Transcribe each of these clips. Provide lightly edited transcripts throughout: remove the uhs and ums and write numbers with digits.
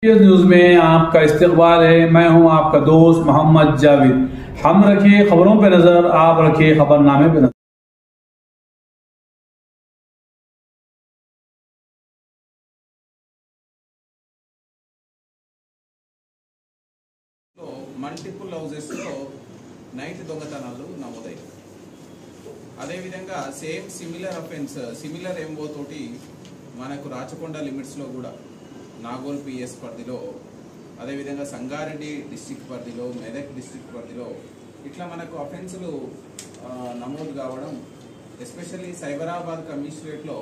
News में आपका इस्तकबाल है। मैं हूं आपका दोस्त मोहम्मद जावेद। हम रखिए खबरों पे नजर, आप रखिए खबरनामे पे नजर। మల్టిపుల్ హౌసెస్ లో నైట్ దొంగతనాలు నమోదయ్యాయి. అదేవిధంగా సేమ్ సిమిలర్ ఎంఓ తోటి మనకు రాచకొండ లిమిట్స్ లో కూడా నాగోల్ పిఎస్ పరిధిలో, అదేవిధంగా సంగారెడ్డి డిస్టిక్ పరిధిలో, మెదక్ డిస్టిక్ పరిధిలో ఇట్లా మనకు అఫెన్సులు నమోదు కావడం, ఎస్పెషల్లీ సైబరాబాద్ కమిషనరేట్లో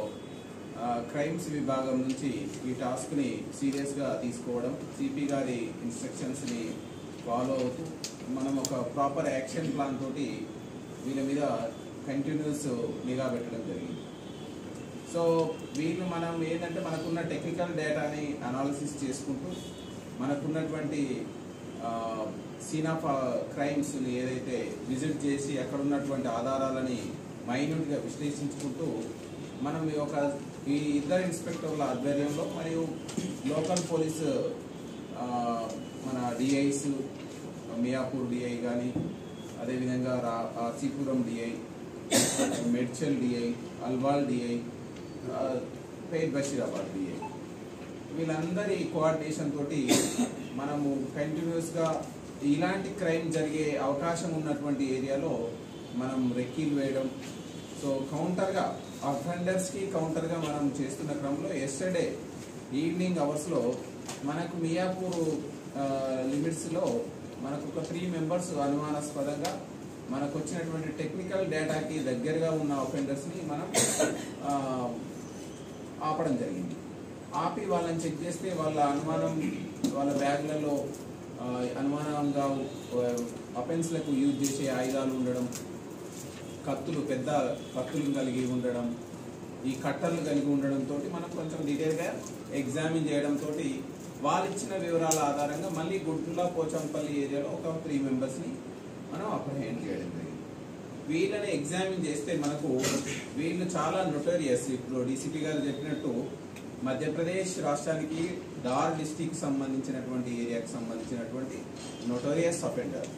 క్రైమ్స్ విభాగం నుంచి ఈ టాస్క్ని సీరియస్గా తీసుకోవడం, సిపి గారి ఇన్స్ట్రక్షన్స్ని ఫాలో అవుతూ మనం ఒక ప్రాపర్ యాక్షన్ ప్లాన్ తోటి వీళ్ళ మీద కంటిన్యూస్ నిఘా పెట్టడం జరిగింది. సో వీళ్ళు మనం ఏంటంటే మనకున్న టెక్నికల్ డేటాని అనాలిసిస్ చేసుకుంటూ మనకున్నటువంటి సీన్ ఆఫ్ క్రైమ్స్ని ఏదైతే విజిట్ చేసి అక్కడ ఉన్నటువంటి ఆధారాలని మైన్యూట్గా విశ్లేషించుకుంటూ మనం ఈ ఇద్దరు ఇన్స్పెక్టర్ల ఆధ్వర్యంలో మరియు లోకల్ పోలీసు మన డిఐస్, మియాపూర్ డిఐ కానీ, అదేవిధంగా RC Puram DI, Medchal DI, Alwal DI, Pet Basheerabad DI, వీళ్ళందరి కోఆర్డినేషన్ తోటి మనము కంటిన్యూస్గా ఇలాంటి క్రైమ్ జరిగే అవకాశం ఉన్నటువంటి ఏరియాలో మనం రెక్కీలు వేయడం, సో కౌంటర్గా అఫెండర్స్కి కౌంటర్గా మనం చేస్తున్న క్రమంలో ఎస్టర్డే ఈవినింగ్ అవర్స్లో మనకు మియాపూర్ లిమిట్స్లో మనకు ఒక 3 మెంబర్స్ అనుమానాస్పదంగా మనకు వచ్చినటువంటి టెక్నికల్ డేటాకి దగ్గరగా ఉన్న అఫెండర్స్ని మనం ఆపడం జరిగింది. ఆపి వాళ్ళని చెక్ చేస్తే వాళ్ళ బ్యాగ్లలో అనుమానంగా అఫెన్స్లకు యూజ్ చేసే ఆయుధాలు ఉండడం, పెద్ద కత్తులు కలిగి ఉండడం, ఈ కట్టర్లు కలిగి ఉండడంతో మనం కొంచెం డీటెయిల్గా ఎగ్జామిన్ చేయడంతో వాళ్ళు ఇచ్చిన వివరాల ఆధారంగా మళ్ళీ గుంటూరు పోచంపల్లి ఏరియాలో ఒక 3 మెంబర్స్ని మనం అప్రహెండ్ చేయడం జరిగింది. వీళ్ళని ఎగ్జామిన్ చేస్తే మనకు వీళ్ళు చాలా నోటోరియస్. ఇప్పుడు డీసీపీ గారు చెప్పినట్టు మధ్యప్రదేశ్ రాష్ట్రానికి డార్ డిస్టిక్ సంబంధించినటువంటి ఏరియాకి సంబంధించినటువంటి నోటోరియస్ అఫెండర్.